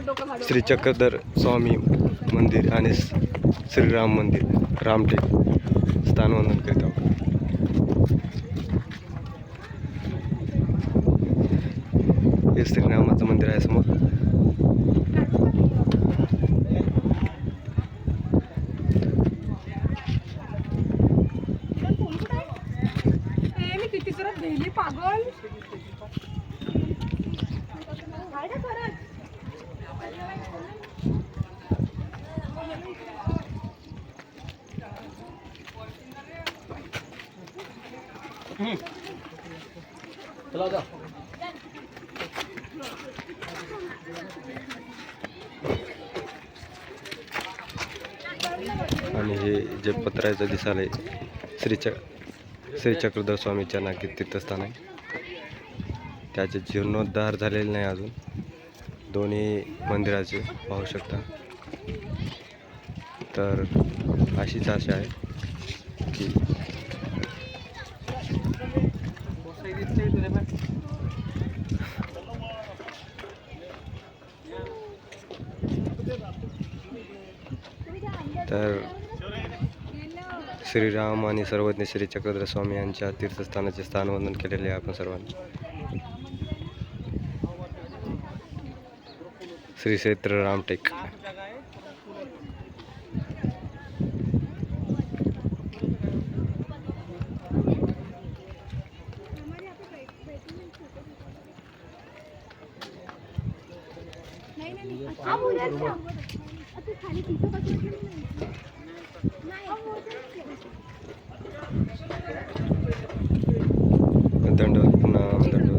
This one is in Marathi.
श्री चक्रधर स्वामी मंदिर आणि श्रीराम मंदिर रामटेक स्थानवंदन करीत आहोत. हे श्रीरामाचं मंदिर आहे समोर. आणि हे जे पत्राचं दिसालय श्री चक्रधर स्वामीच्या नाकी तीर्थस्थान आहे. त्याचे जीर्णोद्धार झालेले नाही अजून. दोन्ही मंदिराचे पाहू शकता. तर अशीच आशा आहे की तर श्रीराम आणि सर्वज्ञ श्री चक्रधर स्वामी यांच्या तीर्थस्थानाचे स्थानवंदन केलेले आहे आपण सर्वांनी. श्री क्षेत्र रामटेक. दंडवत प्रणाम. दंडवत.